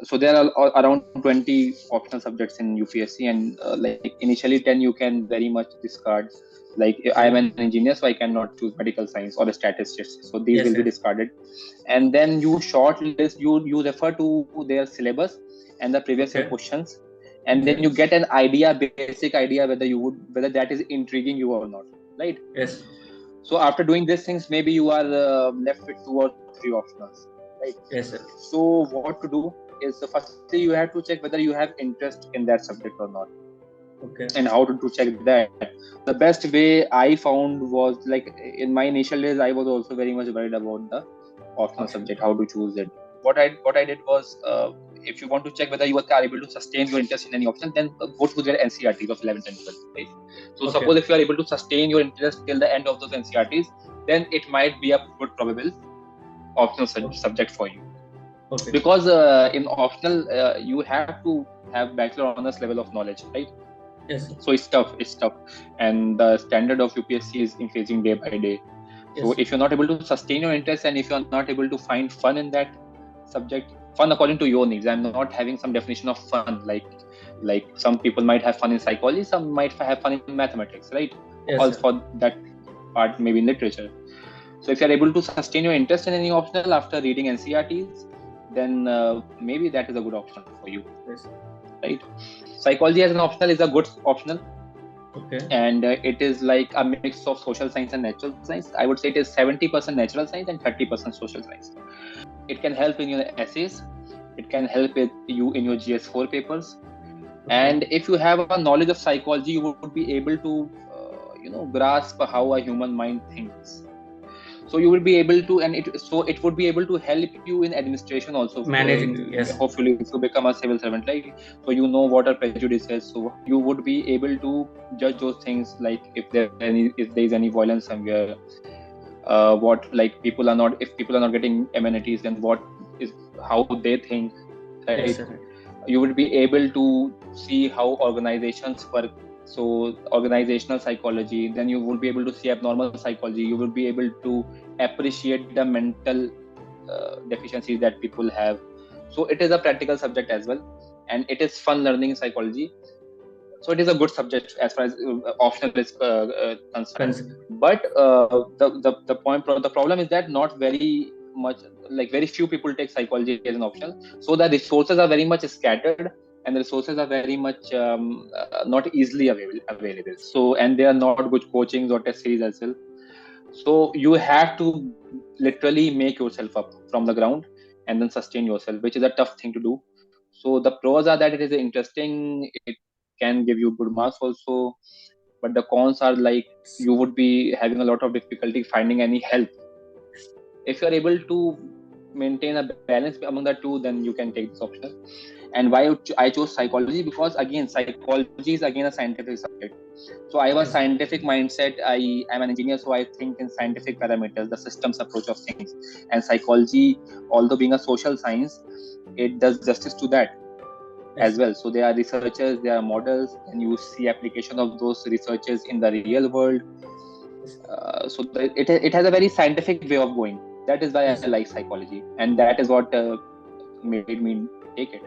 So there are around 20 optional subjects in UPSC, and like initially 10 you can very much discard. Like I am Okay. an engineer, so I cannot choose medical science or the statistics. So these Yes, will be yes. discarded, and then you shortlist. You refer to their syllabus and the previous year Okay. questions, and then Okay. you get an idea, basic idea whether that is intriguing you or not, right? Yes. So after doing these things, maybe you are left with 2 or 3 optionals, right? Yes, sir. So what to do is, firstly you have to check whether you have interest in that subject or not, Okay. and how to check that. The best way I found was, like, in my initial days, I was also very much worried about the optional Option. subject, how to choose it. What I did was, if you want to check whether you are able to sustain your interest in any option, then go to their NCRTs of 11th and 12th, right? So Okay. suppose if you are able to sustain your interest till the end of those NCRTs, then it might be a good probable optional subject for you. Okay. Because in optional, you have to have bachelor honors level of knowledge, right? Yes, sir. So it's tough, and the standard of UPSC is increasing day by day. So Yes. if you're not able to sustain your interest, and if you're not able to find fun in that subject, fun according to your needs, I'm not having some definition of fun, like some people might have fun in psychology, some might have fun in mathematics, right? Yes, Also sir. for that part, maybe in literature. So if you're able to sustain your interest in any optional after reading NCRTs, then maybe that is a good option for you, Yes. right? Psychology as an optional is a good optional, Okay. and it is like a mix of social science and natural science. I would say it is 70% natural science and 30% social science. It can help in your essays, it can help you in your GS4 papers, Okay. and if you have a knowledge of psychology, you would be able to grasp how a human mind thinks. So you will be able to, and it would be able to help you in administration also, Managing. Yes. hopefully if you become a civil servant, like, so you know what are prejudices, so you would be able to judge those things, like if there is any violence somewhere, what, like, people are not getting amenities, then what is, how they think, right? Yes, sir. You would be able to see how organizations work, so organizational psychology. Then you would be able to see abnormal psychology. You would be able to appreciate the mental deficiencies that people have. So it is a practical subject as well, and it is fun learning psychology. So it is a good subject as far as optional is concerned. But the problem is that not very much, like very few people take psychology as an option. So the resources are very much scattered, and the resources are very much not easily available. So, and there are not good coachings or test series as well. So you have to literally make yourself up from the ground and then sustain yourself, which is a tough thing to do. So the pros are that it is interesting, it can give you good marks also, but the cons are, like, you would be having a lot of difficulty finding any help. If you are able to maintain a balance among the two, then you can take this option. And why I chose psychology, because again, psychology is again a scientific subject. So I have a Yes. scientific mindset. I am an engineer, so I think in scientific parameters, the systems approach of things. And psychology, although being a social science, it does justice to that Yes. as well. So there are researchers, there are models, and you see application of those researches in the real world. It has a very scientific way of going. That is why I Yes. like psychology, and that is what made me take it.